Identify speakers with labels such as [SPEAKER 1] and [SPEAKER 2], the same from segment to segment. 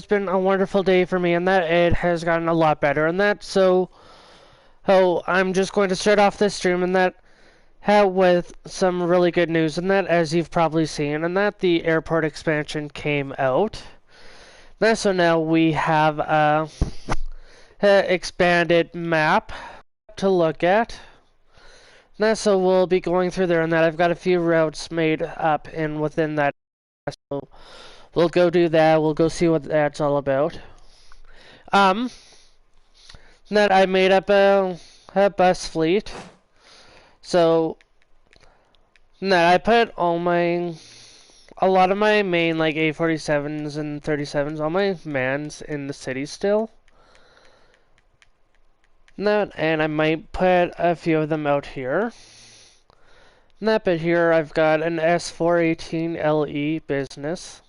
[SPEAKER 1] been a wonderful day for me, and that it has gotten a lot better, and that so. Oh, I'm just going to start off this stream, and that with some really good news, and that as you've probably seen, and that the airport expansion came out. So now we have a expanded map to look at. So we'll be going through there, and that I've got a few routes made up and within that. So we'll go do that. We'll go see what that's all about. That I made up a bus fleet. So that I put a lot of my main like A47s and 37s, all my mans in the city still. And I might put a few of them out here. But here I've got an S418LE business.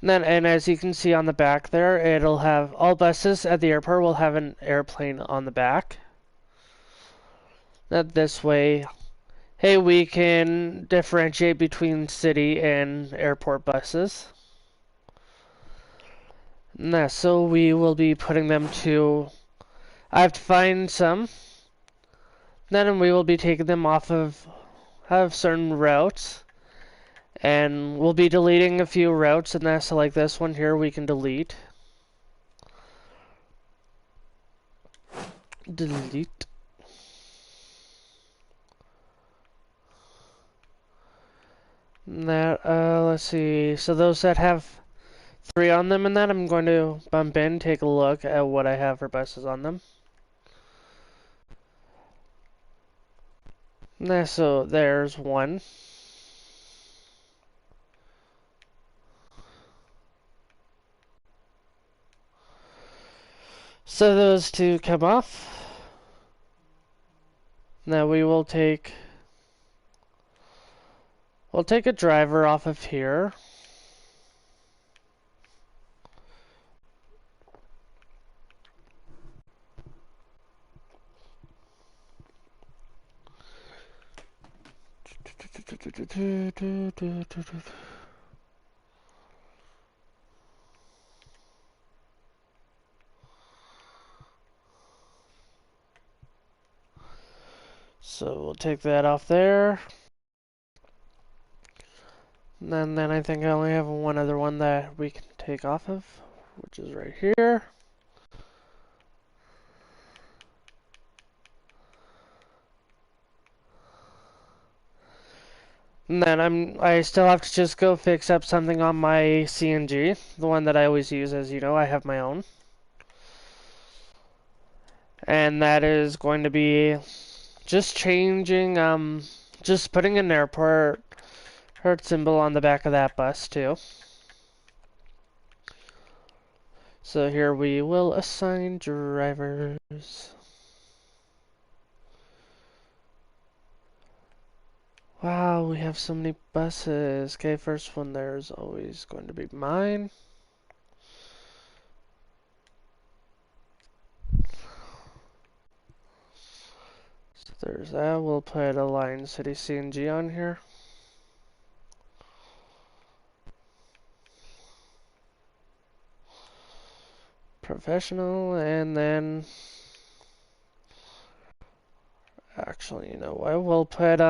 [SPEAKER 1] And as you can see on the back there, it'll have all buses at the airport will have an airplane on the back. This way, hey, we can differentiate between city and airport buses. So we will be putting them to. I have to find some. Then we will be taking them off of certain routes. And we'll be deleting a few routes, and that's so like this one here we can delete. Delete. Let's see. So those that have 3 on them and that, I'm going to bump in, take a look at what I have for buses on them. So there's one. So those 2 come off. Now we'll take a driver off of here. So we'll take that off there. And then I think I only have one other one that we can take off of, which is right here. And then I still have to just go fix up something on my CNG, the one that I always use, as you know, I have my own. And that is going to be just changing, just putting an airport symbol on the back of that bus too. So here we will assign drivers. Wow, we have so many buses. Okay, first one there is always going to be mine. So there's that. We'll put a Lion City CNG on here. Professional, and then actually, you know what? We'll put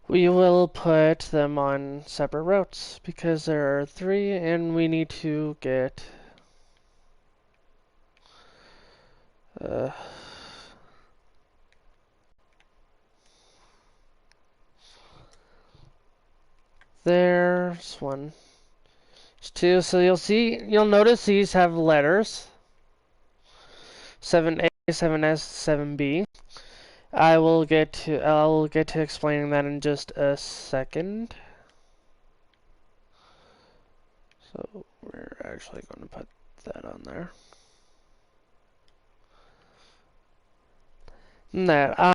[SPEAKER 1] we will put them on separate routes because there are 3 and we need to get there's 1. There's 2, so you'll notice these have letters. 7A, 7S, 7B. I'll get to explaining that in just a second. So we're actually going to put that on there. And that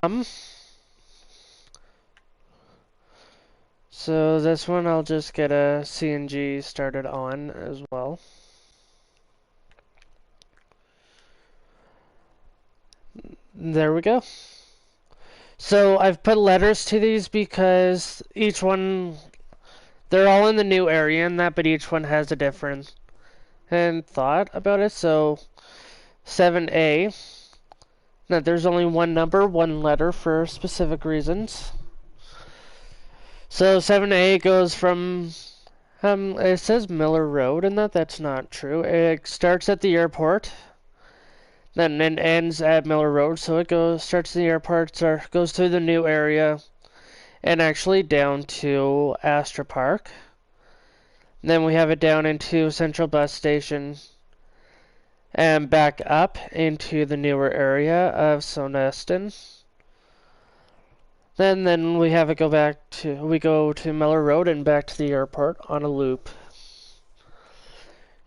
[SPEAKER 1] so this one I'll just get a CNG started on as well. There we go. So I've put letters to these because each one, they're all in the new area and that, but each one has a different thought about it. So 7A, that there's only one number, one letter for specific reasons. So 7A goes from, it says Miller Road, and that's not true. It starts at the airport, then it ends at Miller Road, so it starts at the airport, goes through the new area, and actually down to Astra Park. Then we have it down into Central Bus Station, and back up into the newer area of Soneston. Then we have it we go to Miller Road and back to the airport on a loop.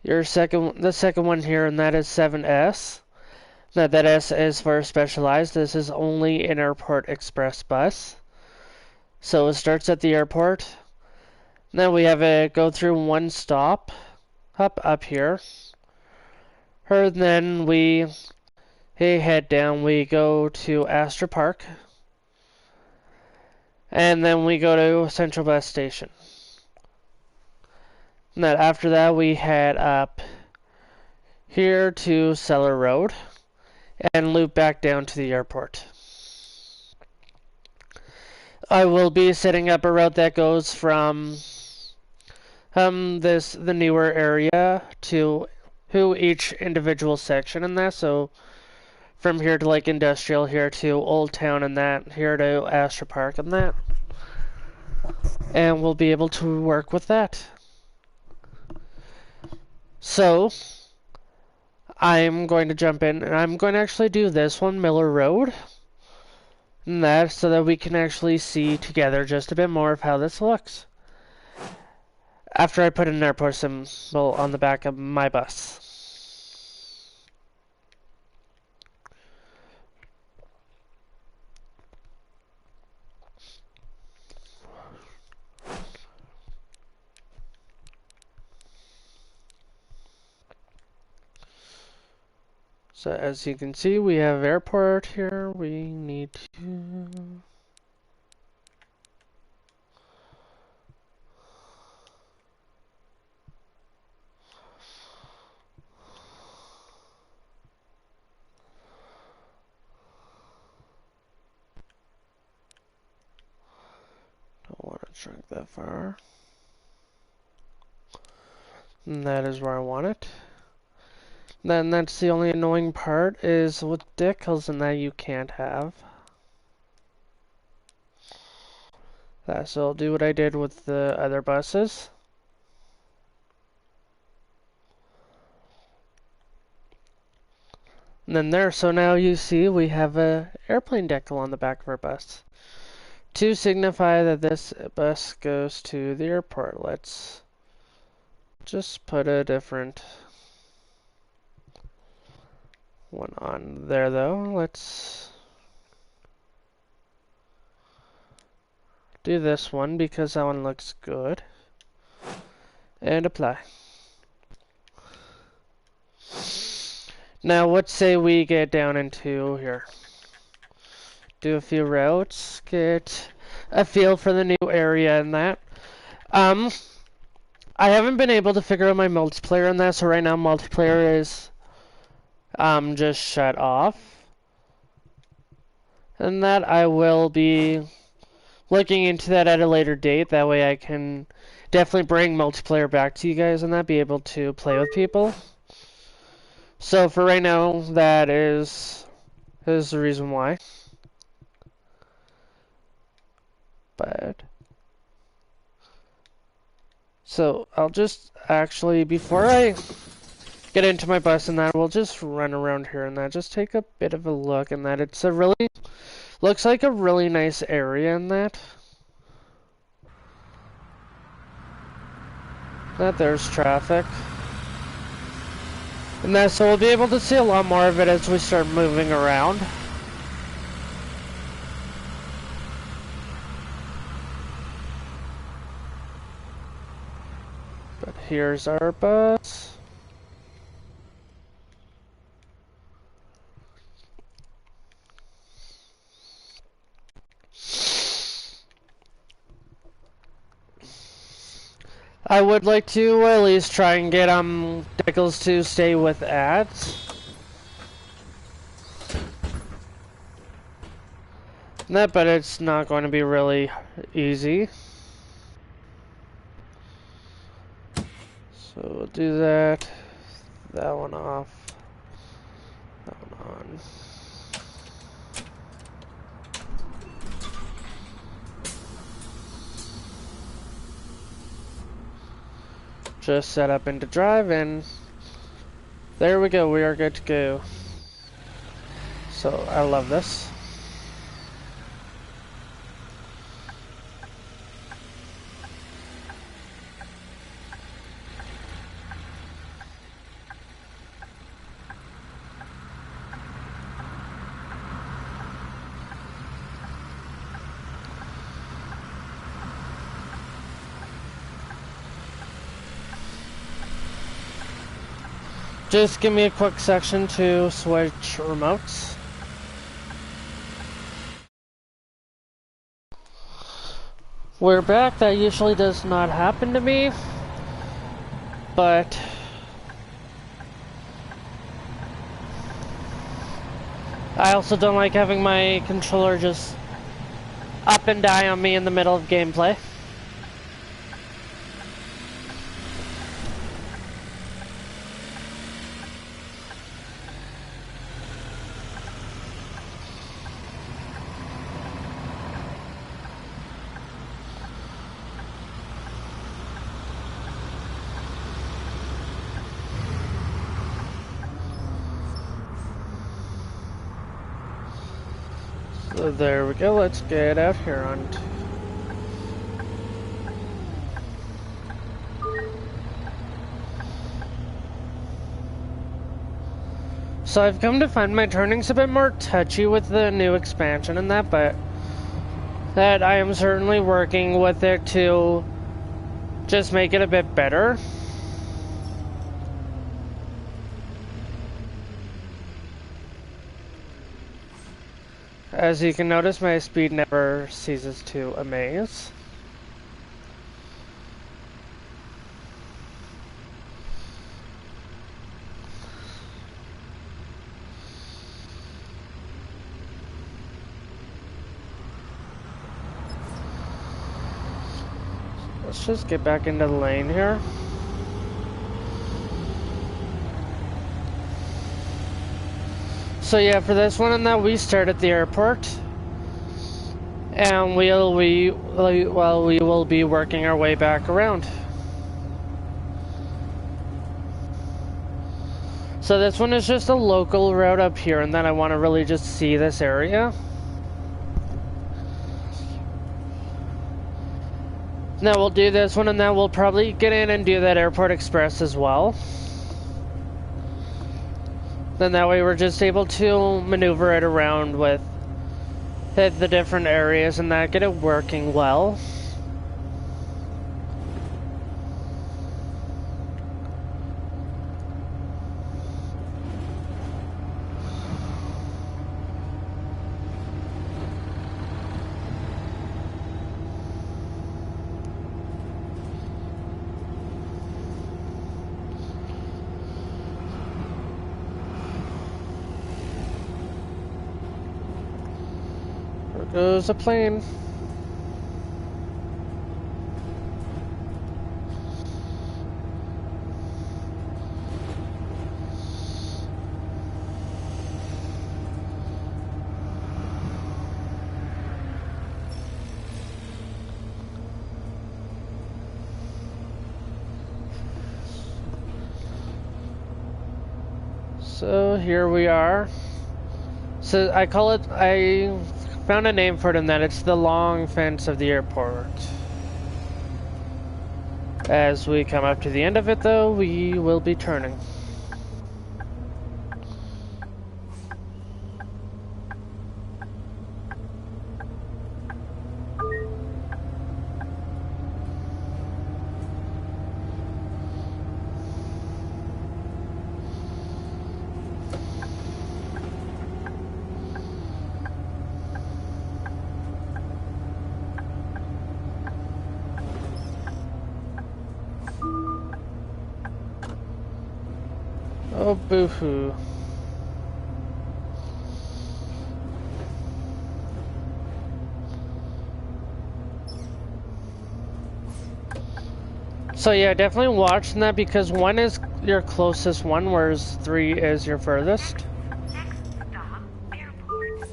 [SPEAKER 1] The second one here, and that is 7S. That S is for specialized. This is only an airport express bus. So it starts at the airport. Then we have it go through one stop up here. Then we head down. We go to Astra Park. And then we go to Central Bus Station. And then after that, we head up here to Cellar Road and loop back down to the airport. I will be setting up a route that goes from the newer area to each individual section and that. So from here to like Industrial, here to Old Town and that, here to Astra Park and that. And we'll be able to work with that. So I'm going to jump in and I'm going to actually do this one, Miller Road. And that, so that we can actually see together just a bit more of how this looks. After I put an airport symbol on the back of my bus. So as you can see, we have airport here. We need to... Don't want to shrink that far. And that is where I want it. Then that's the only annoying part is with decals and that you can't have. So I'll do what I did with the other buses. And then there, so now you see we have a airplane decal on the back of our bus. To signify that this bus goes to the airport, let's just put a different one on there though. Let's do this one because that one looks good. And apply. Now let's say we get down into here. Do a few routes, get a feel for the new area and that. I haven't been able to figure out my multiplayer on that, so right now multiplayer is just shut off. And that I will be looking into that at a later date. That way I can definitely bring multiplayer back to you guys and that, be able to play with people. So for right now, that is the reason why. But so I'll just actually, before I get into my bus and that, we'll just run around here and that, just take a bit of a look and that. It's a really, looks like a really nice area in that. That there's traffic. And that, so we'll be able to see a lot more of it as we start moving around. But here's our bus. I would like to at least try and get Dickles to stay with ads. That, but it's not going to be really easy. So we'll do that. That one off. That one on. Just set up into drive, and there we go. We are good to go. So I love this. Just give me a quick section to switch remotes. We're back. That usually does not happen to me, but I also don't like having my controller just up and die on me in the middle of gameplay. So there we go, let's get out here on. So I've come to find my turning's a bit more touchy with the new expansion and that, but that I am certainly working with it to just make it a bit better. As you can notice, my speed never ceases to amaze. Let's just get back into the lane here. So yeah, for this one and that, we start at the airport, and we will be working our way back around. So this one is just a local route up here, and then I want to really just see this area. Now we'll do this one, and then we'll probably get in and do that Airport Express as well. Then that way we're just able to maneuver it around with the different areas and that, get it working well. Goes a plane. So here we are. So I found a name for it in that it's the long fence of the airport. As we come up to the end of it though, we will be turning. Oh, boo-hoo. So yeah, definitely watch that because 1 is your closest one, whereas 3 is your furthest.
[SPEAKER 2] Next stop, airport.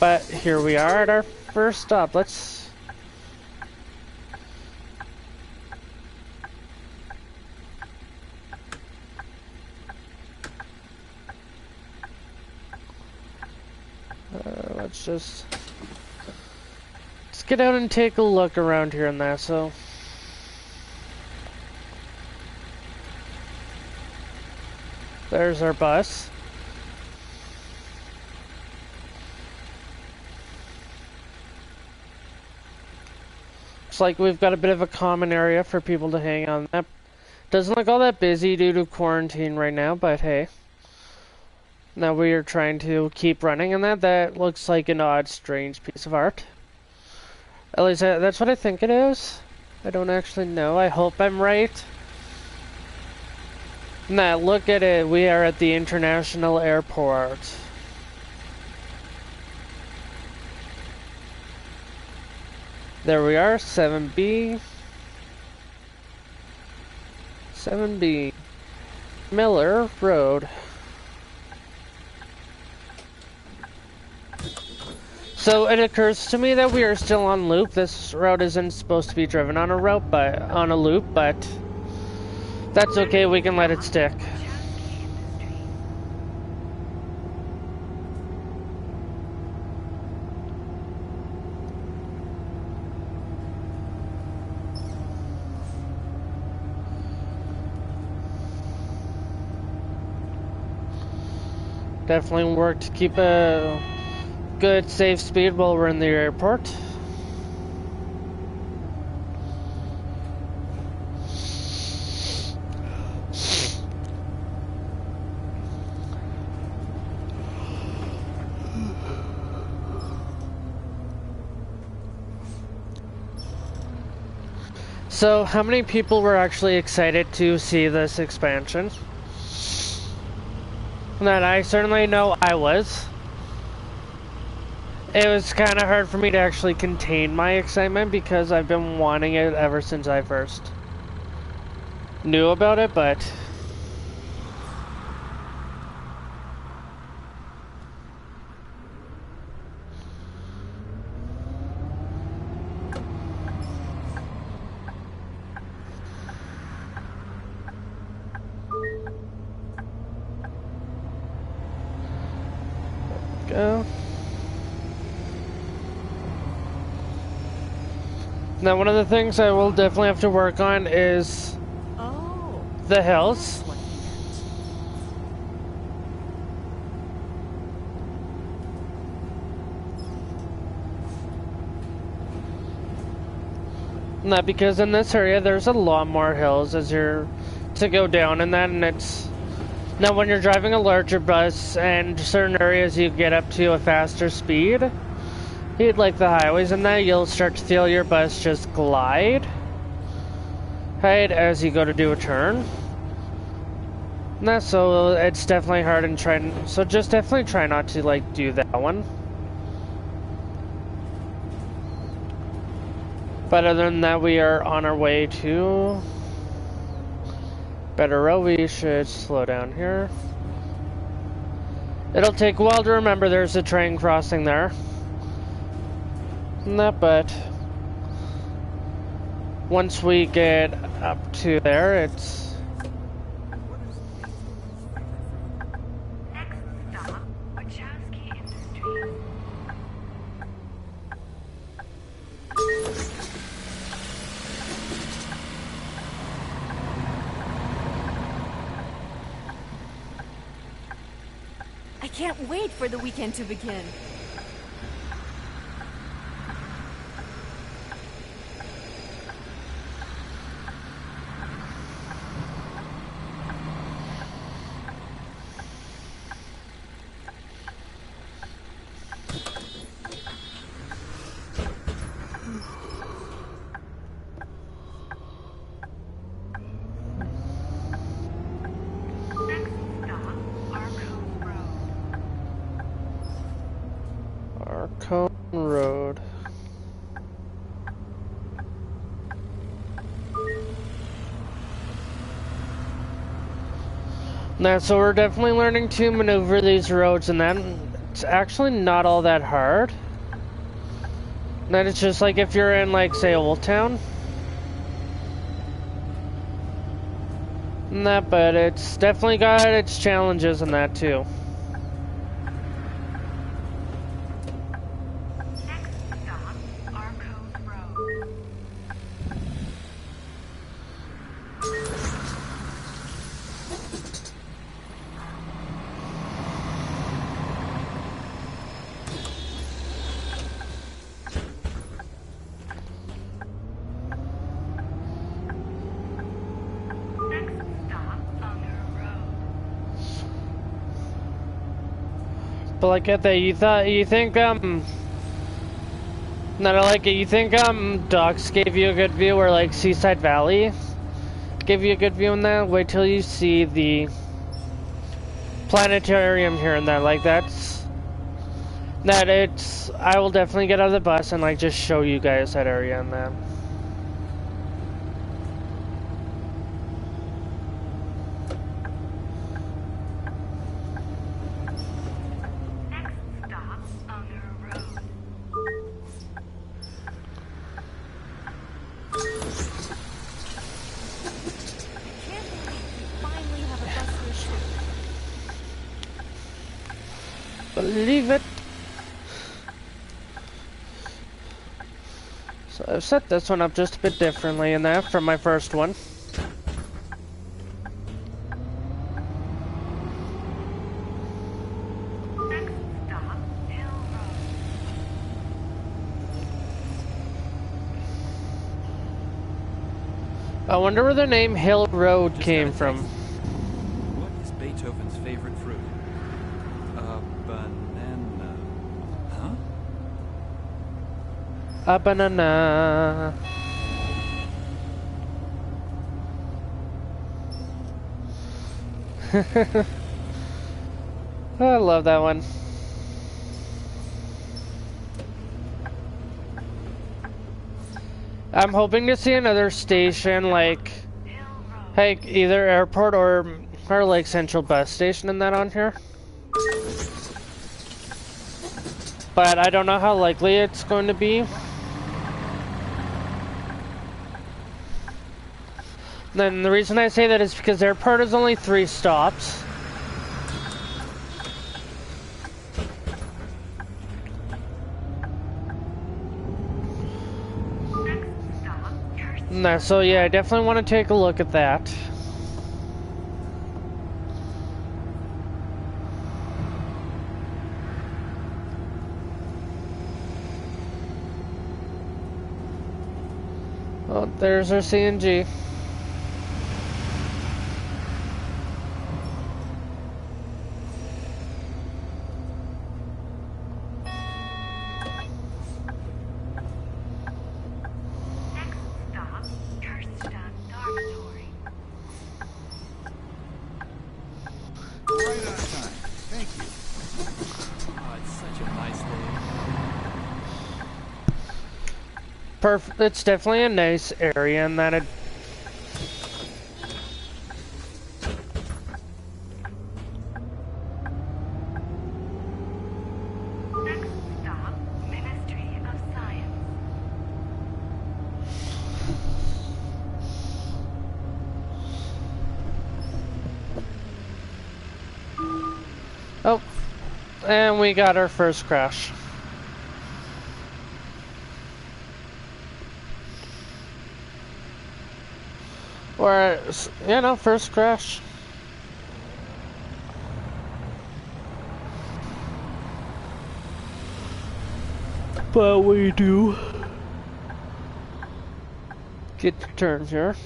[SPEAKER 1] But here we are at our first stop. Let's... let's just... Let's get out and take a look around here and that, so... There's our bus. Looks like we've got a bit of a common area for people to hang on. That doesn't look all that busy due to quarantine right now, but hey. Now we are trying to keep running, and that looks like an odd, strange piece of art. At least that's what I think it is. I don't actually know. I hope I'm right. Nah, look at it. We are at the international airport. There we are, 7B. 7B. Miller Road. So it occurs to me that we are still on loop. This route isn't supposed to be driven on a route, but on a loop, but that's okay, we can let it stick. Definitely work to keep a good, safe speed while we're in the airport. So, how many people were actually excited to see this expansion? That I certainly know I was. It was kind of hard for me to actually contain my excitement because I've been wanting it ever since I first knew about it, but... Go. Now, one of the things I will definitely have to work on is the hills. Not because in this area there's a lot more hills as you're to go down in that, and it's now when you're driving a larger bus and certain areas you get up to a faster speed, like the highways and that, you'll start to feel your bus just glide right as you go to do a turn. And that's so it's definitely hard and so just definitely try not to like do that one. But other than that, we are on our way to Better Row. We should slow down here. It'll take a while to remember there's a train crossing there. Not but once we get up to there, it's...
[SPEAKER 2] Next stop, Wachowski Industries.
[SPEAKER 3] I can't wait for the weekend to begin.
[SPEAKER 1] Cone Road. Now, so we're definitely learning to maneuver these roads, and that it's actually not all that hard. That it's just like if you're in, like, say, Old Town. And that, but it's definitely got its challenges in that too.
[SPEAKER 2] Next stop, Arcos Road. Next stop, Unger Road.
[SPEAKER 1] But like at that, you think not like it. You think Docks gave you a good view, or like Seaside Valley gave you a good view in that? Wait till you see the planetarium here and that. Like that's that. It's. I will definitely get out of the bus and like just show you guys that area and that.
[SPEAKER 2] Next stop, Unger Road.
[SPEAKER 3] Can't believe we finally have a bus to shoot.
[SPEAKER 1] Believe it. So I've set this one up just a bit differently in that from my first one.
[SPEAKER 2] Next stop, Hill Road.
[SPEAKER 1] I wonder where the name Hill Road
[SPEAKER 4] Just
[SPEAKER 1] came
[SPEAKER 4] got a
[SPEAKER 1] from.
[SPEAKER 4] text. What is Beethoven's favorite fruit? A banana. Huh?
[SPEAKER 1] A banana. I love that one. I'm hoping to see another station like
[SPEAKER 2] Hill Road.
[SPEAKER 1] like either airport or like central bus station and that on here. But I don't know how likely it's going to be. Then the reason I say that is because airport is only 3 stops.
[SPEAKER 2] Next stop, Kirsten.
[SPEAKER 1] No, so yeah, I definitely want to take a look at that. Oh, there's our CNG.
[SPEAKER 2] Next stop, Kirsten Dormitory.
[SPEAKER 4] Right on time. Thank you. Oh, it's such a nice day.
[SPEAKER 1] It's definitely a nice area, and that it.
[SPEAKER 2] Next stop, Ministry of Science.
[SPEAKER 1] Oh, and we got our first crash. Or, you know, first crash. But we do get the turn here.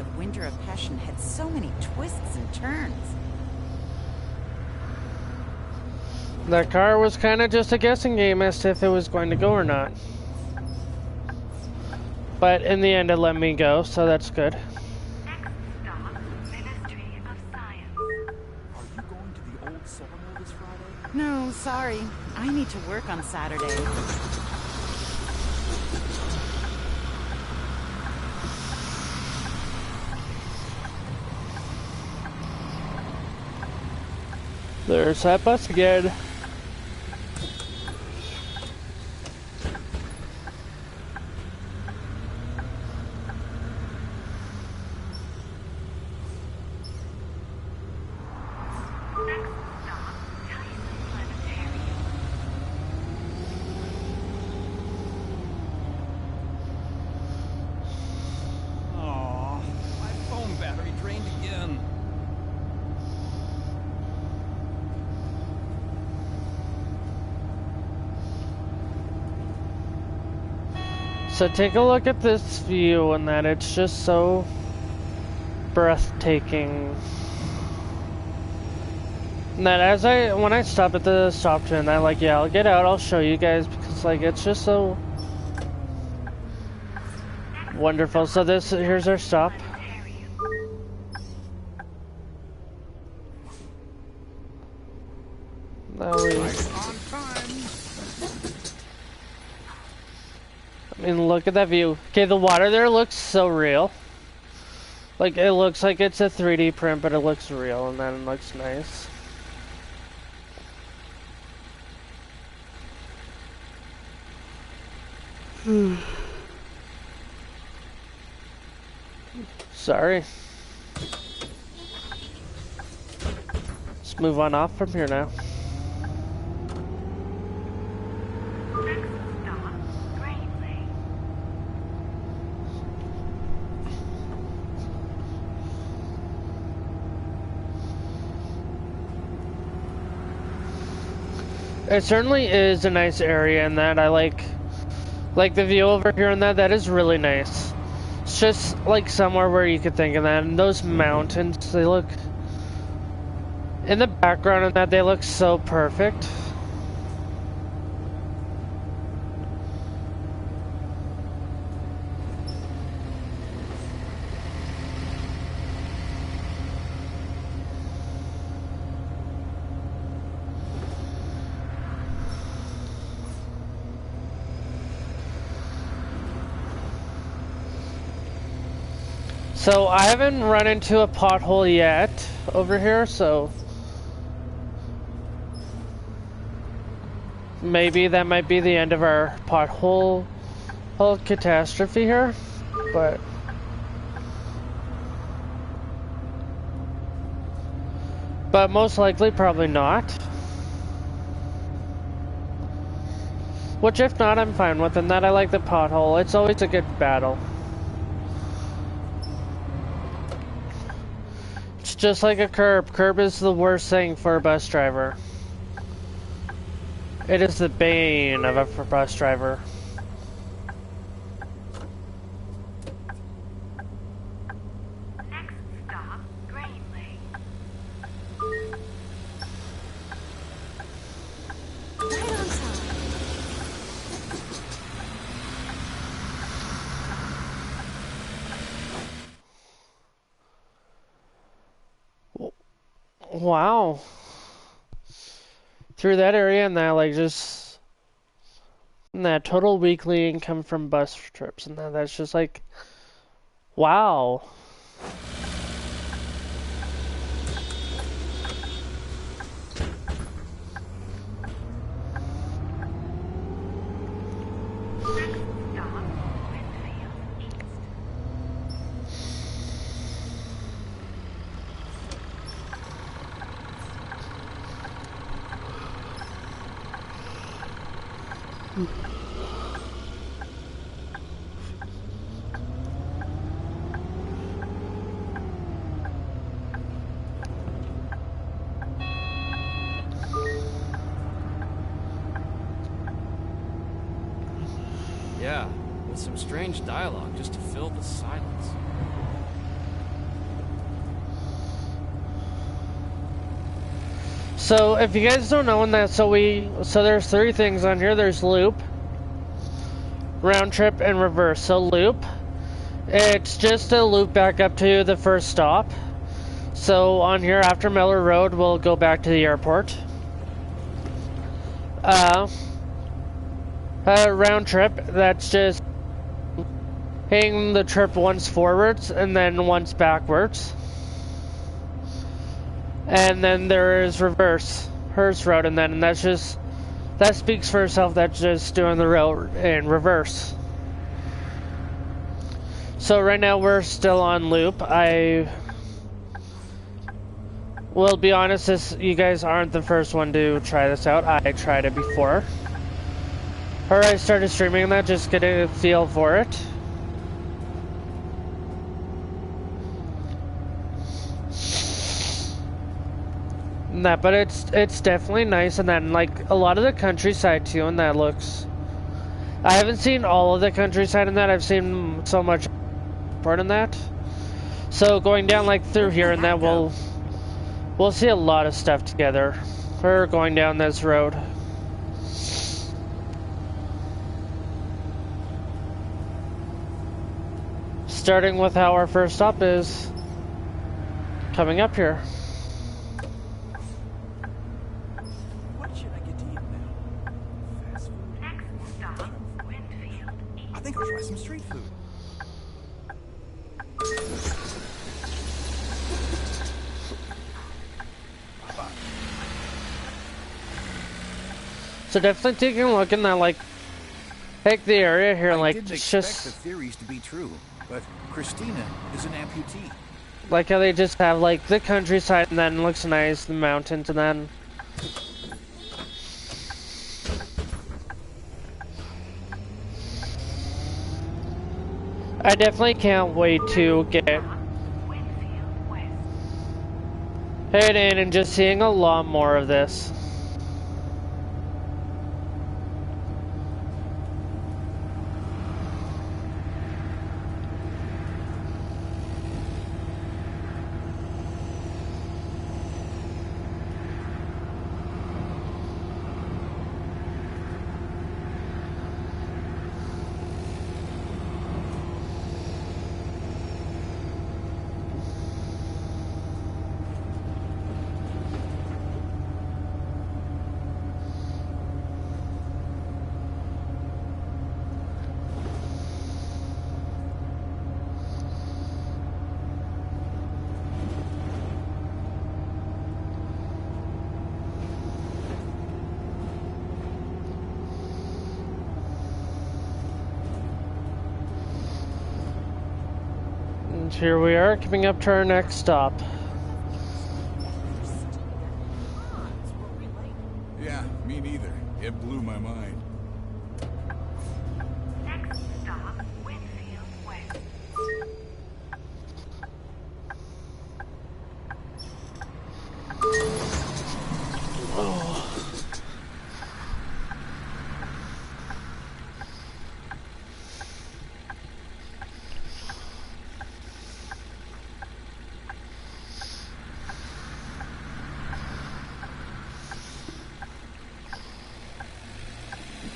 [SPEAKER 5] of Winter of Passion had so many twists and turns.
[SPEAKER 1] That car was kind of just a guessing game as to if it was going to go or not. But in the end, it let me go, so that's good.
[SPEAKER 2] Next stop, Ministry of Science.
[SPEAKER 4] Are you going to the old sawmill this Friday?
[SPEAKER 5] No, sorry. I need to work on Saturday.
[SPEAKER 1] There's that bus again.
[SPEAKER 2] Next stop, Tyson Planetarium.
[SPEAKER 4] Aw, my phone battery drained again.
[SPEAKER 1] So take a look at this view and that it's just so breathtaking. And that when I stop at the stop to and I'm like, yeah, I'll get out, I'll show you guys because like it's just so wonderful. So here's our stop.
[SPEAKER 2] Planetarium.
[SPEAKER 1] Now we,
[SPEAKER 4] On time.
[SPEAKER 1] I mean, look at that view. Okay, the water there looks so real. Like, it looks like it's a 3D print, but it looks real, and then it looks nice. Sorry. Let's move on off from here now.
[SPEAKER 2] Next stop, Gravely.
[SPEAKER 1] It certainly is a nice area in that I like the view over here and that is really nice. It's just like somewhere where you could think of that. And those mountains, they look in the background and that they look so perfect. So I haven't run into a pothole yet over here, so maybe that might be the end of our pothole whole catastrophe here, but most likely probably not. Which if not, I'm fine with, and that I like the pothole. It's always a good battle. It's just like a curb. Curb is the worst thing for a bus driver. It is the bane of a bus driver.
[SPEAKER 2] Next stop, Gravely.
[SPEAKER 3] Right on time.
[SPEAKER 1] Wow. Through that area and that, like, just and that total weekly income from bus trips and that's just like, wow.
[SPEAKER 2] Next stop, Winfield East.
[SPEAKER 6] Yeah, with some strange dialogue just to fill the silence.
[SPEAKER 1] So if you guys don't know, in that, so there's three things on here. There's loop, round trip, and reverse. So loop, it's just a loop back up to the first stop. So on here, after Miller Road, we'll go back to the airport. Round trip, that's just hitting the trip once forwards and then once backwards. And then there is reverse, Hearst Road, and that's just, that speaks for itself. That's just doing the road in reverse. So right now we're still on loop. I will be honest, you guys aren't the first one to try this out. I tried it before. Or I started streaming that, just getting a feel for it. But it's definitely nice, and then like a lot of the countryside too, and that looks. I haven't seen all of the countryside in that. I've seen so much part in that. So going down like through here, and that we'll see a lot of stuff together. We're going down this road. Starting with how our first stop is coming up here.
[SPEAKER 4] What should I get to eat now? Fast food?
[SPEAKER 2] Next stop, Winfield East.
[SPEAKER 4] I think I'll try some street food.
[SPEAKER 1] So definitely taking a look in that, like, take the area here, like,
[SPEAKER 4] I didn't
[SPEAKER 1] it's
[SPEAKER 4] expect
[SPEAKER 1] just
[SPEAKER 4] the theories to be true, but Christina is an amputee.
[SPEAKER 1] like how they just have like the countryside, and then looks nice, the mountains, and then I definitely can't wait to get
[SPEAKER 2] Winfield West.
[SPEAKER 1] head in and just seeing a lot more of this. And here we are, coming up to our next stop.
[SPEAKER 4] Yeah, me neither. It blew my mind.
[SPEAKER 2] Next stop, Winfield West.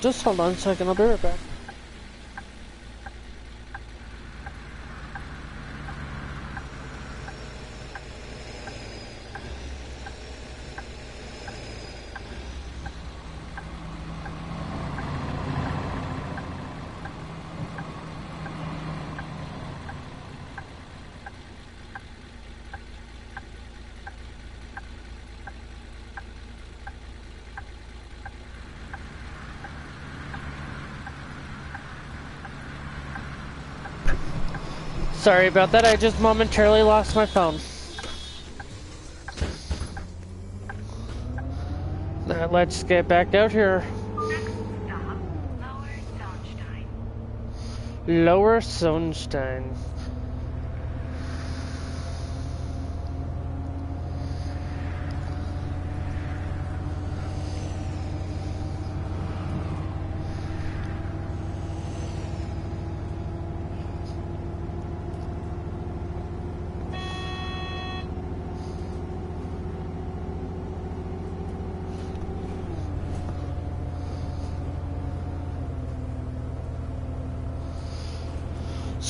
[SPEAKER 1] Just hold on a second, I'll be right back. Sorry about that, I just momentarily lost my phone. Now let's get back out here.
[SPEAKER 2] Next stop, Lower Sonnstein.
[SPEAKER 1] Lower Sonnstein.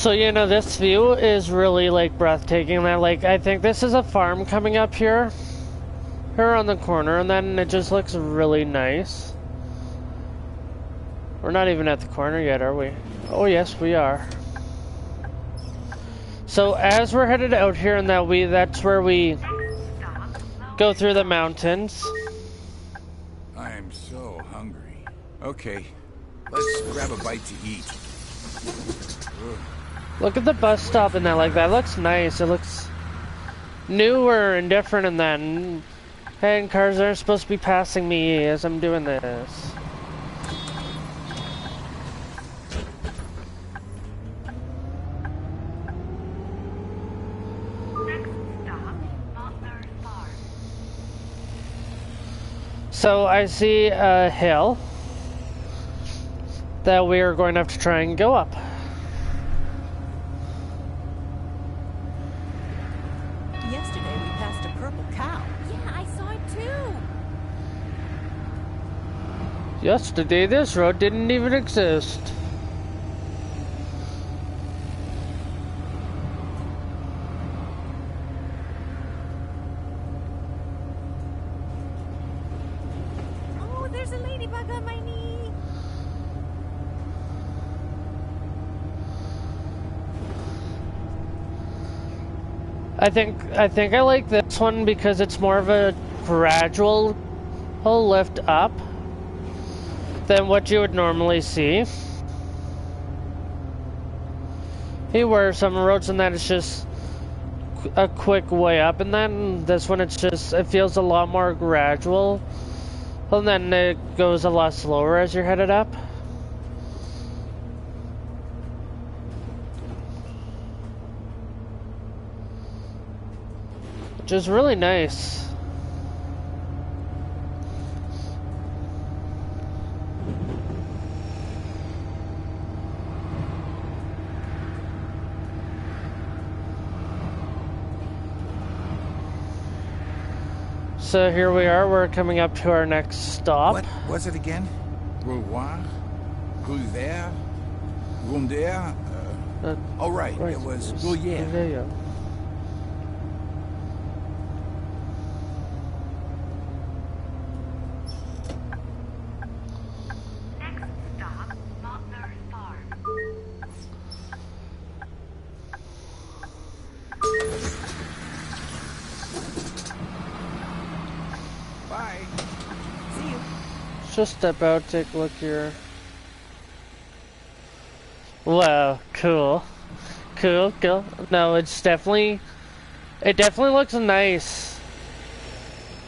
[SPEAKER 1] So, you know, this view is really, like, breathtaking. That, like, I think this is a farm coming up here on the corner, and then it just looks really nice. We're not even at the corner yet, are we? Oh, yes, we are. So, as we're headed out here, and that's where we go through the mountains.
[SPEAKER 4] I'm so hungry. Okay, let's grab a bite to eat. Ugh.
[SPEAKER 1] Look at the bus stop and that, like, that looks nice. It looks newer and different in that. And cars aren't supposed to be passing me as I'm doing this.
[SPEAKER 2] Next stop, Butler Farm.
[SPEAKER 1] So I see a hill that we are going to have to try and go up.
[SPEAKER 5] Yesterday we passed a purple cow.
[SPEAKER 3] Yeah, I saw it too.
[SPEAKER 1] Yesterday this road didn't even exist.
[SPEAKER 3] Oh, there's a ladybug on my knee.
[SPEAKER 1] I think I like this one because it's more of a gradual lift up than what you would normally see. Here were some roads and that it's just a quick way up, and then this one it feels a lot more gradual, and then it goes a lot slower as you're headed up. Which is really nice. So here we are, we're coming up to our next stop.
[SPEAKER 4] What was it again? Rouloir? Gruyère? Rondeur? Oh, right, it was Gruyère.
[SPEAKER 1] Gruyère.
[SPEAKER 2] Next stop, Butler Farm.
[SPEAKER 4] Bye.
[SPEAKER 5] See you.
[SPEAKER 1] Just step out, take a look here. Wow, cool. Cool. No, it definitely looks nice.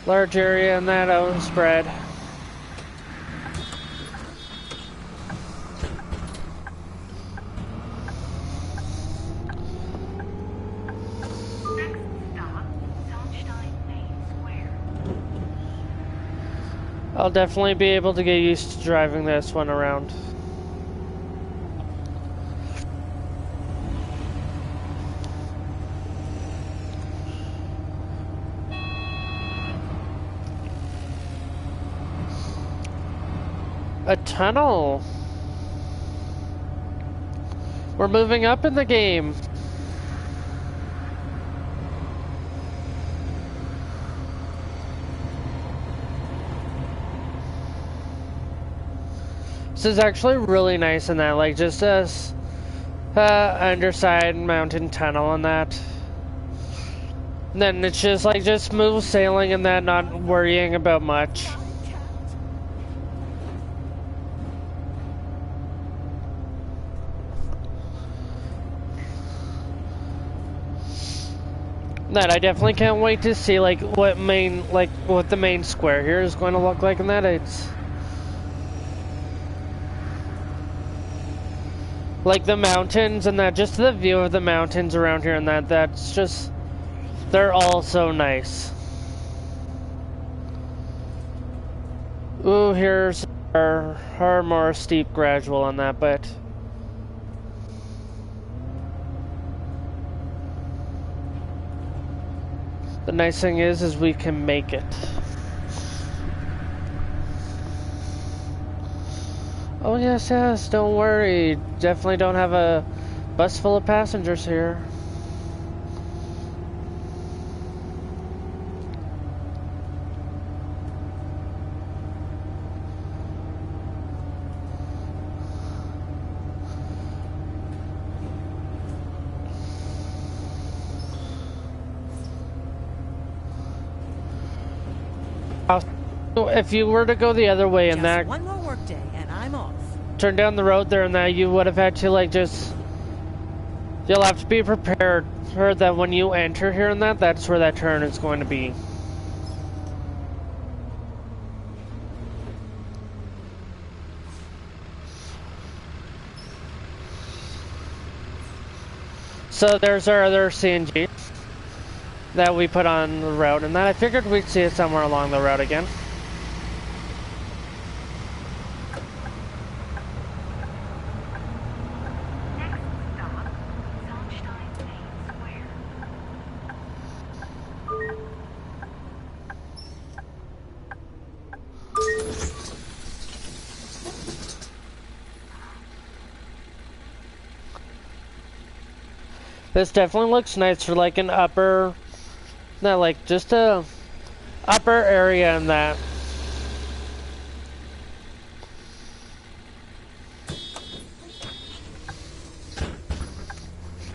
[SPEAKER 1] Large area and that out spread.
[SPEAKER 2] Next stop, Sunshine Main Square.
[SPEAKER 1] I'll definitely be able to get used to driving this one around. A tunnel. We're moving up in the game. This is actually really nice in that, like, just as underside mountain tunnel and that. And then it's just like smooth sailing and that, not worrying about much. That I definitely can't wait to see like what the main square here is going to look like in that. It's like the mountains and that, just the view of the mountains around here and that's just, they're all so nice. Ooh, here's our more steep gradual on that, but the nice thing is we can make it. Oh yes, don't worry. Definitely don't have a bus full of passengers here. If you were to go the other way and that
[SPEAKER 5] One more workday and I'm off.
[SPEAKER 1] turn down the road there and that, you would have had to like you'll have to be prepared for that when you enter here and that's where that turn is going to be. So there's our other CNG that we put on the road, and that I figured we'd see it somewhere along the road again.
[SPEAKER 2] Next stop, Sunshine Main Square.
[SPEAKER 1] This definitely looks nice for like an upper, not like just a upper area in that.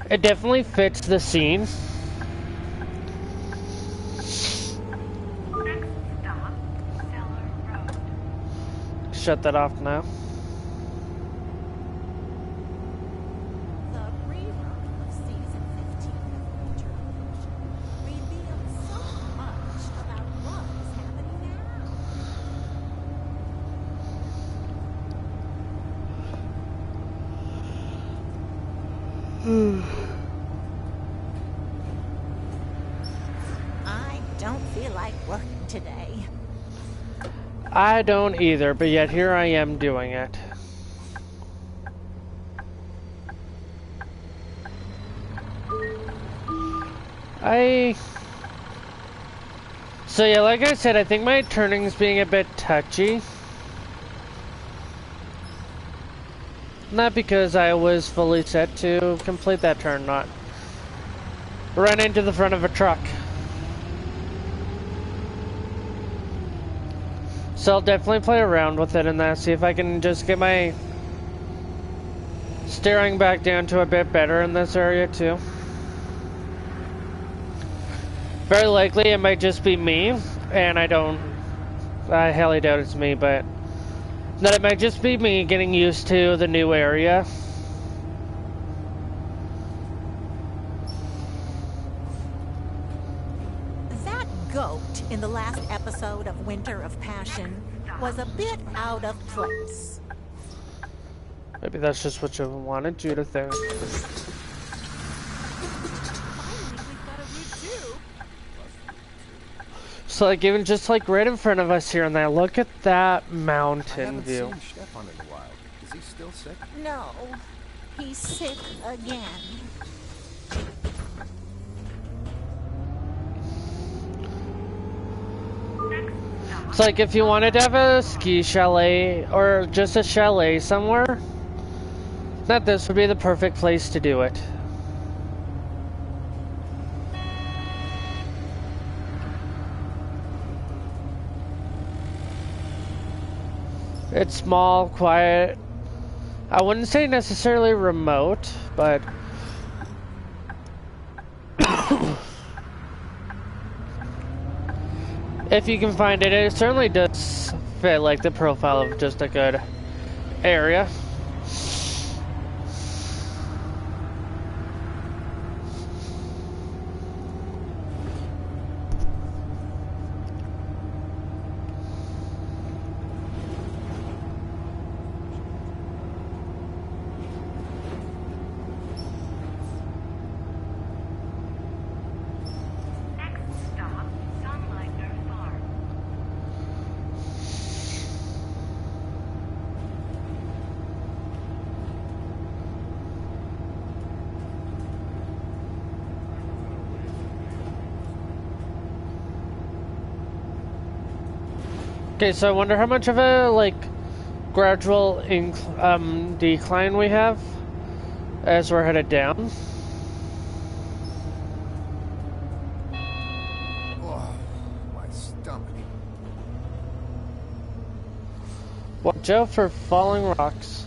[SPEAKER 1] It definitely fits the scene.
[SPEAKER 2] Next stop, Cellar Road.
[SPEAKER 1] Shut that off now.
[SPEAKER 3] The rerun of season 15 of Winter of Passion revealed so much about what is happening
[SPEAKER 5] I don't feel like working today.
[SPEAKER 1] I don't either, but yet here I am doing it. So yeah, like I said, I think my turning's being a bit touchy. Not because I was fully set to complete that turn, not run into the front of a truck. So I'll definitely play around with it and that, see if I can just get my steering back down to a bit better in this area too. Very likely it might just be me, and I highly doubt it's me, but that it might just be me getting used to the new area.
[SPEAKER 5] That goat in the last episode of Winter of Passion was a bit out of place.
[SPEAKER 1] Maybe that's just what you wanted you to think.
[SPEAKER 3] Finally, we've got a route too.
[SPEAKER 1] So like even just like right in front of us here and there, look at that
[SPEAKER 6] I
[SPEAKER 1] mountain
[SPEAKER 6] haven't
[SPEAKER 1] view.
[SPEAKER 6] seen Stefan in a while. Is he still sick?
[SPEAKER 5] No, he's sick again.
[SPEAKER 1] It's like if you wanted to have a ski chalet or just a chalet somewhere, that this would be the perfect place to do it. It's small, quiet. I wouldn't say necessarily remote, but if you can find it, it certainly does fit like the profile of just a good area.
[SPEAKER 2] Next stop, Sunlighter Farm.
[SPEAKER 1] Okay, so I wonder how much of a like gradual decline we have as we're headed down.
[SPEAKER 6] Oh, my stomach.
[SPEAKER 1] Watch out for falling rocks.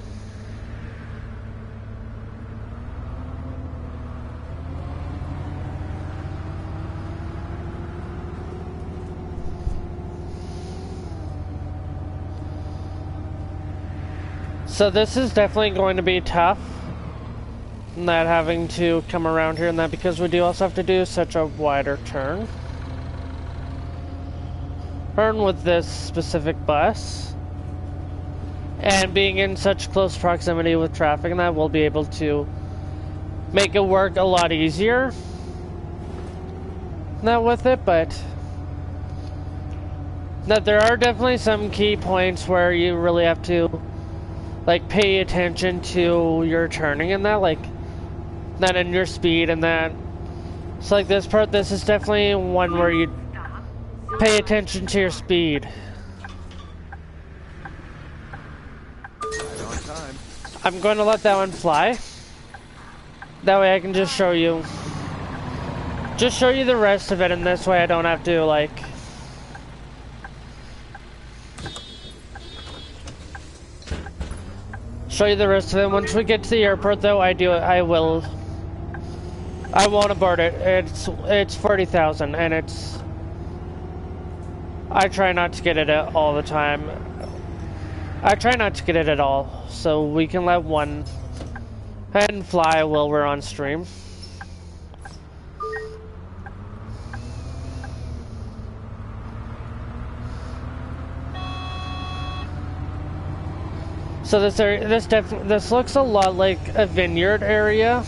[SPEAKER 1] So this is definitely going to be tough, not having to come around here and that, because we do also have to do such a wider turn. Turn with this specific bus. And being in such close proximity with traffic and that, we'll be able to make it work a lot easier. Not with it, but that there are definitely some key points where you really have to like pay attention to your turning and that, like that in your speed and that. So like this part, this is definitely one where you pay attention to your speed.
[SPEAKER 6] Right on time.
[SPEAKER 1] I'm going to let that one fly. That way I can just show you the rest of it, and this way I don't have to like show you the rest of it. Once we get to the airport though, I won't abort it. It's 40,000 and I try not to get it all the time. I try not to get it at all, so we can let one head and fly while we're on stream. So this area, this looks a lot like a vineyard area.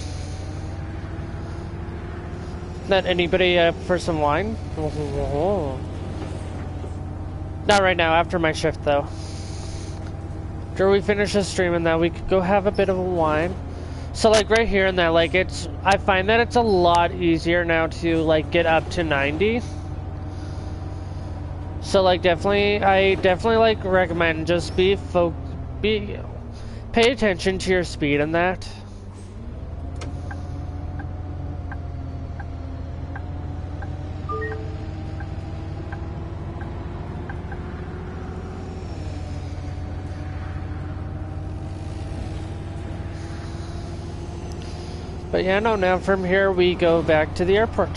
[SPEAKER 1] Not anybody for some wine? Not right now, after my shift though. After we finish the stream and that, we could go have a bit of a wine. So like right here and there, like I find that it's a lot easier now to like get up to 90. So like I definitely like recommend just pay attention to your speed and that. But yeah, no, now from here we go back to the airport.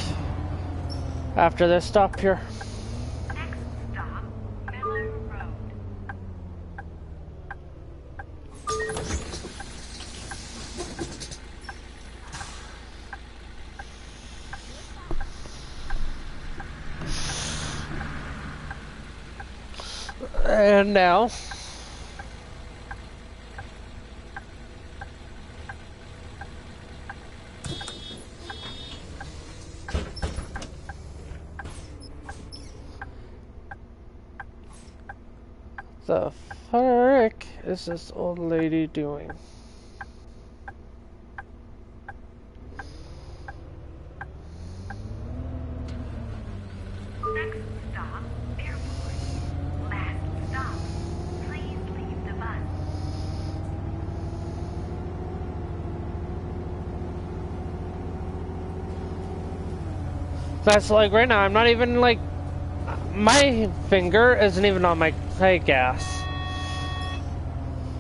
[SPEAKER 1] After this stop here.
[SPEAKER 2] Next stop, Miller Road.
[SPEAKER 1] And now the frick is this old lady doing?
[SPEAKER 2] Next stop, airport. Last stop, please leave the bus.
[SPEAKER 1] That's like right now, I'm not even like, my finger isn't even on my gas.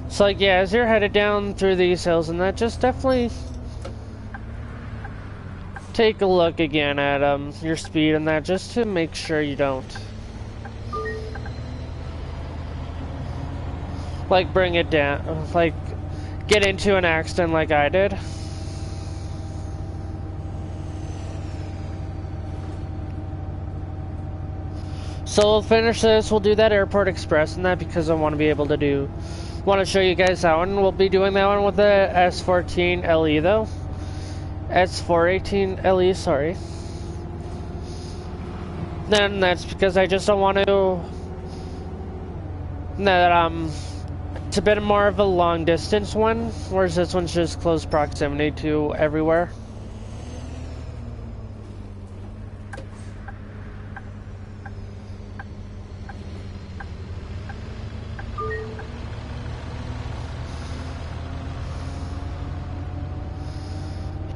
[SPEAKER 1] So like, yeah, as you're headed down through these hills and that, just definitely take a look again at your speed and that, just to make sure you don't like bring it down, like get into an accident like I did. So we'll finish this, we'll do that Airport Express and that, because I want to be able to want to show you guys that one. We'll be doing that one with the S14 LE though. S418 LE, sorry. Then that's because I just don't want to, it's a bit more of a long distance one, whereas this one's just close proximity to everywhere.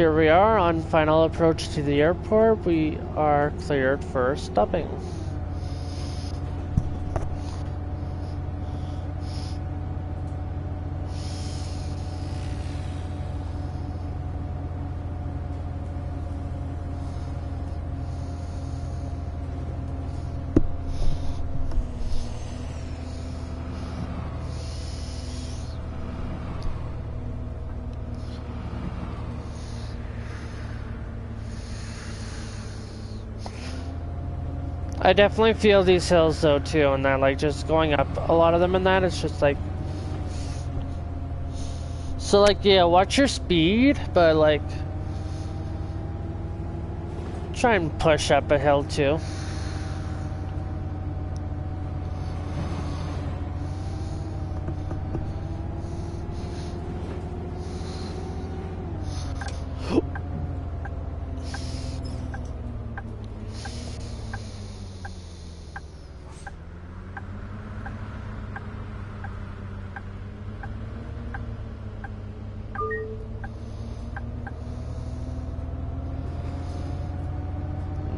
[SPEAKER 1] here we are on final approach to the airport. We are cleared for stopping. I definitely feel these hills though too, and that like just going up a lot of them and that it's just like, so like yeah, watch your speed, but like try and push up a hill too.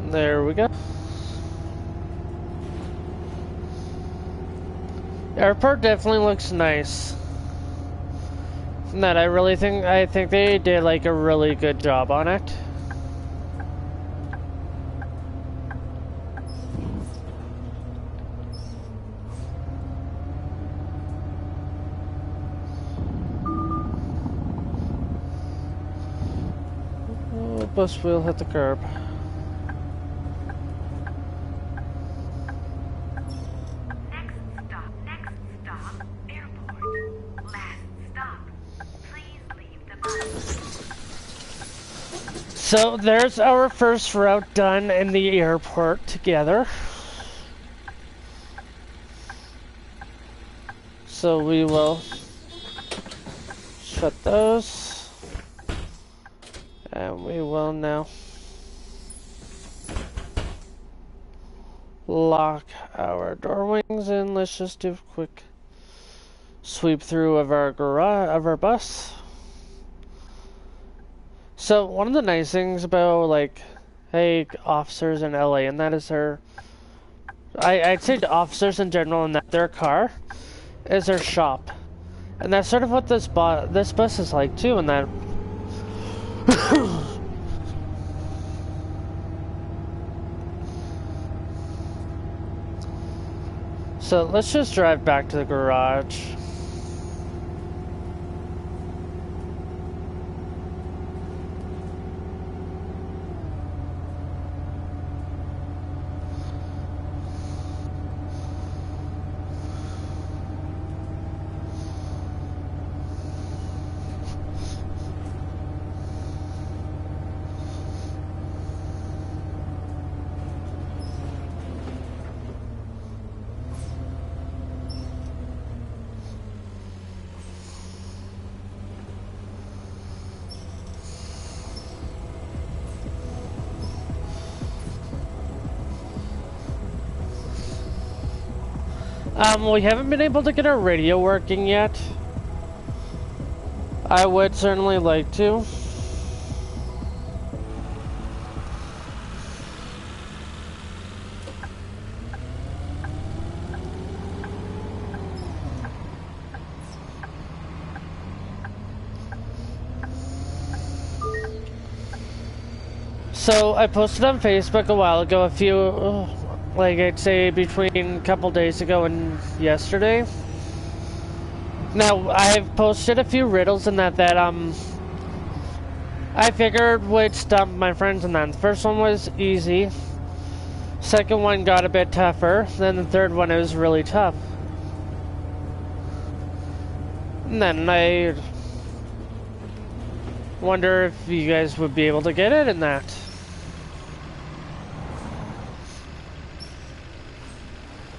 [SPEAKER 1] There we go. Airport definitely looks nice. And that I think they did like a really good job on it. Oh, bus wheel hit the curb. So there's our first route done in the airport together. So we will shut those. And we will now lock our door wings and let's just do a quick sweep through of our garage, of our bus. So one of the nice things about like, hey, officers in LA, and that is I'd say to officers in general, and that their car is their shop, and that's sort of what this bus is like too, and that. So let's just drive back to the garage. We haven't been able to get our radio working yet. I would certainly like to. So I posted on Facebook a while ago like I'd say between a couple days ago and yesterday. Now I've posted a few riddles and that I figured would stump my friends, and then the first one was easy. Second one got a bit tougher. Then the third one was really tough. And then I wonder if you guys would be able to get it in that.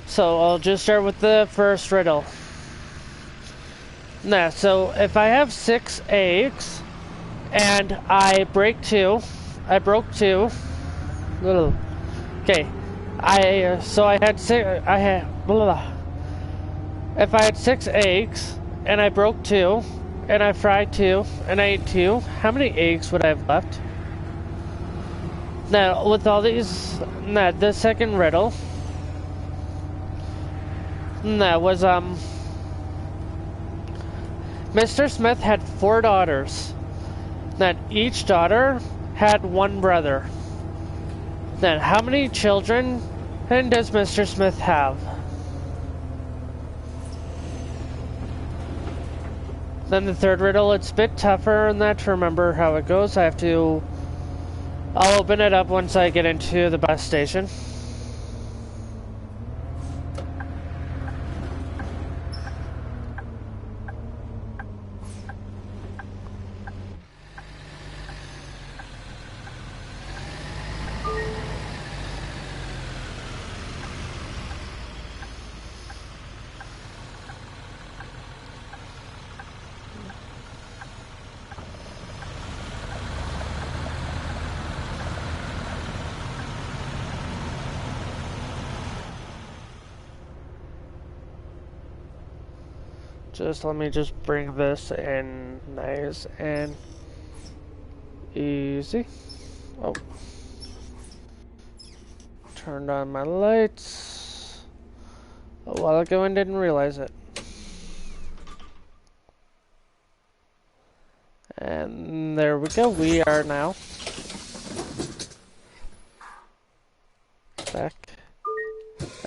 [SPEAKER 1] So I'll just start with the first riddle. Nah, so if I have 6 eggs and I broke 2. Okay. If I had 6 eggs and I broke 2 And I fried 2, and I ate 2. How many eggs would I have left? Now, with all these, the second riddle, that was, Mr. Smith had 4 daughters. That each daughter had 1 brother. Then, how many children does Mr. Smith have? Then the third riddle, it's a bit tougher than that to remember how it goes. I'll open it up once I get into the bus station. Let me just bring this in nice and easy. Oh. Turned on my lights a while ago and didn't realize it. And there we go. We are now back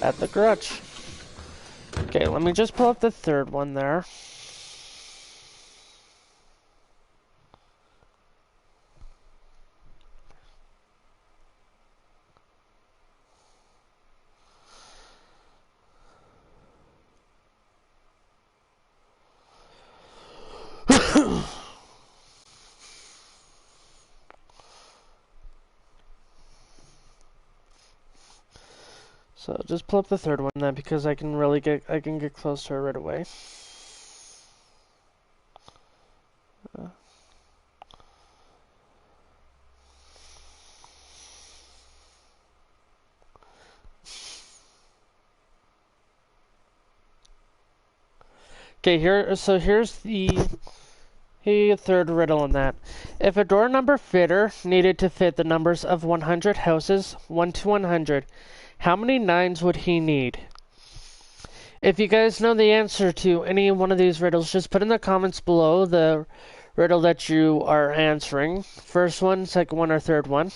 [SPEAKER 1] at the garage. Okay, let me just pull up the third one there. So just pull up the third one then, because I can get close to it right away. Okay, here's the third riddle in that. If a door number fitter needed to fit the numbers of 100 houses, 1 to 100, how many 9s would he need? If you guys know the answer to any one of these riddles, just put in the comments below the riddle that you are answering. First one, second one, or third one.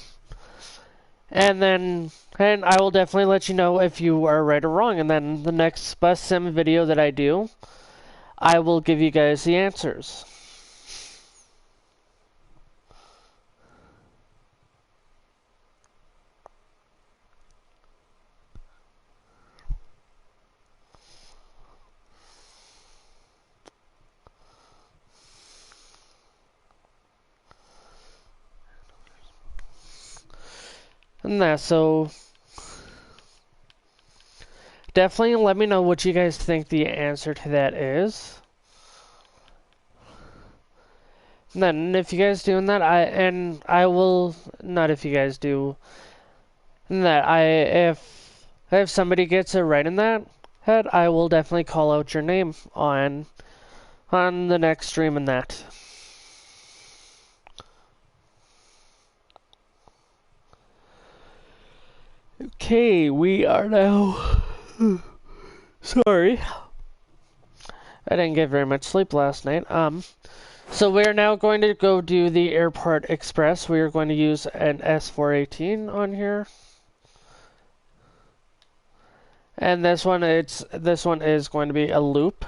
[SPEAKER 1] And I will definitely let you know if you are right or wrong. And then the next bus sim video that I do, I will give you guys the answers. And so definitely let me know what you guys think the answer to that is. And then if you guys doing that, I will not if you guys do that if somebody gets it right in that head, I will definitely call out your name on the next stream in that. Okay, we are now sorry. I didn't get very much sleep last night. So we're now going to go do the Airport Express. We are going to use an S418 on here. And this one is going to be a loop.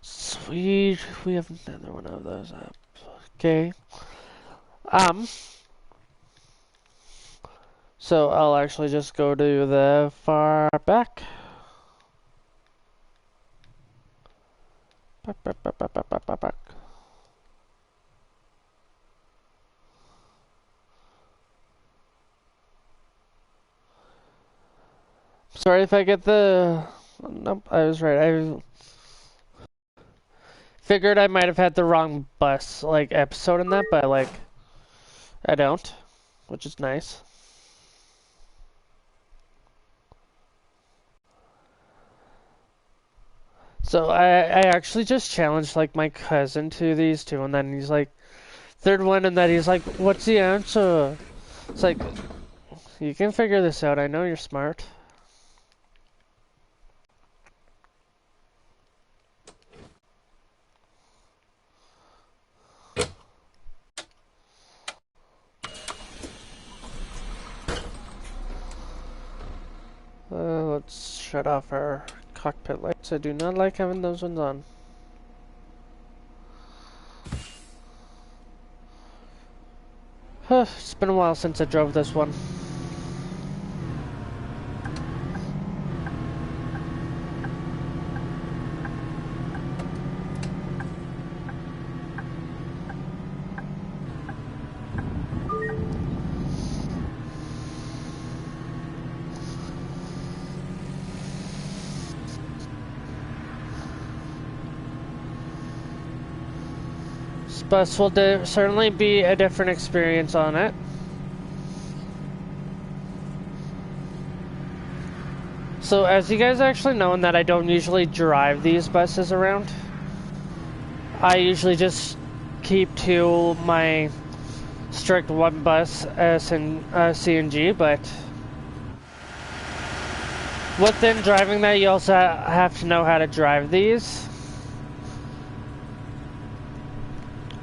[SPEAKER 1] Sweet, we have another one of those up. Okay. So I'll actually just go to the far back. Back. Sorry if I get the... Nope, I was right. I figured I might have had the wrong bus, episode in that, but, I don't, which is nice. So I actually just challenged like my cousin to these two, and then he's like, third one, and then he's like, what's the answer? It's like, you can figure this out. I know you're smart. Let's shut off our cockpit lights. I do not like having those ones on. It's been a while since I drove this one. This bus will certainly be a different experience on it. So as you guys actually know, in that I don't usually drive these buses around. I usually just keep to my strict one bus CNG, but within driving that, you also have to know how to drive these.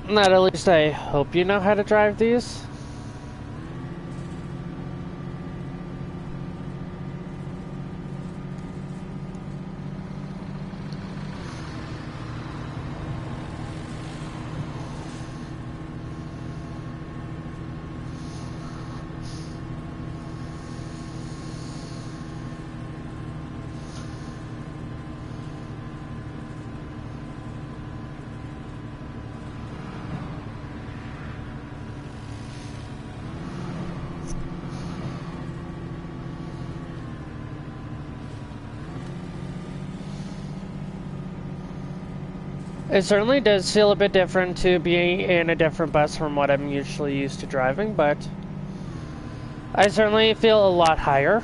[SPEAKER 1] Not at least I hope you know how to drive these. It certainly does feel a bit different to be in a different bus from what I'm usually used to driving, but I certainly feel a lot higher.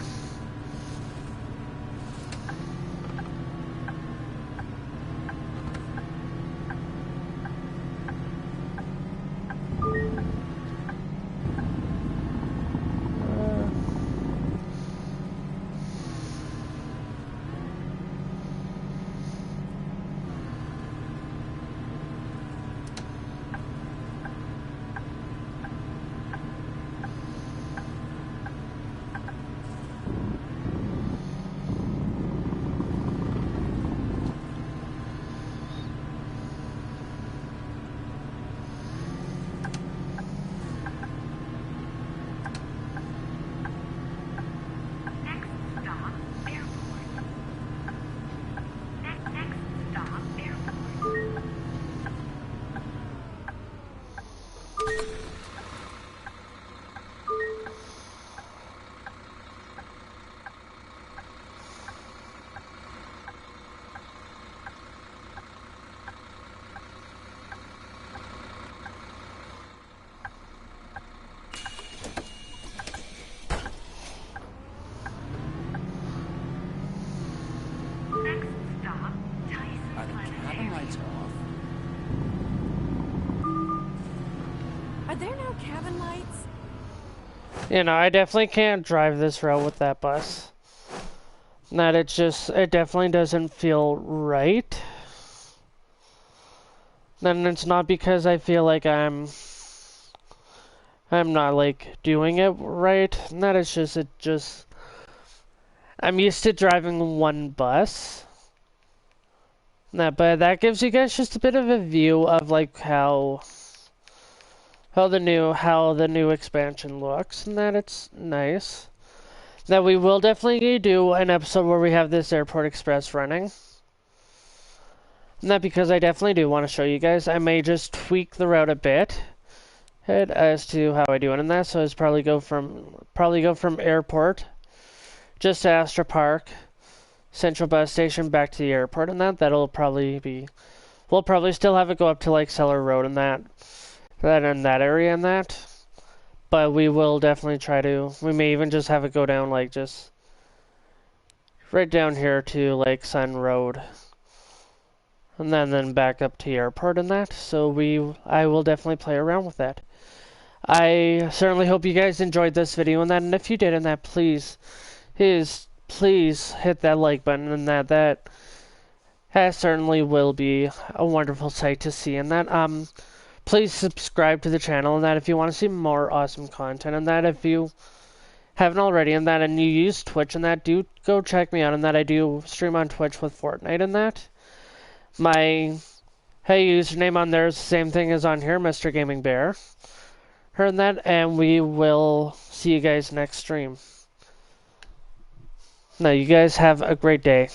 [SPEAKER 1] You know, I definitely can't drive this route with that bus. That it definitely doesn't feel right. Then it's not because I feel like I'm not like doing it right. That it's just I'm used to driving one bus. But that gives you guys just a bit of a view of like how the new expansion looks, and that it's nice. That we will definitely do an episode where we have this Airport Express running. And that because I definitely do want to show you guys. I may just tweak the route a bit as to how I do it in that. So it's probably go from airport just to Astra Park, Central Bus Station back to the airport, and that'll probably be. We'll probably still have it go up to like Cellar Road and that in that area and that. But we will definitely try to. We may even just have it go down like just right down here to like Sun Road. and then back up to airport and that. So I will definitely play around with that. I certainly hope you guys enjoyed this video and that, and if you did, and that, please hit that like button, and that certainly will be a wonderful sight to see, and that please subscribe to the channel, and that if you want to see more awesome content, and that if you haven't already, and that and you use Twitch, and that, do go check me out, and that I do stream on Twitch with Fortnite, and that my username on there is the same thing as on here, Mr. Gaming Bear. And that, and we will see you guys next stream. Now, you guys have a great day.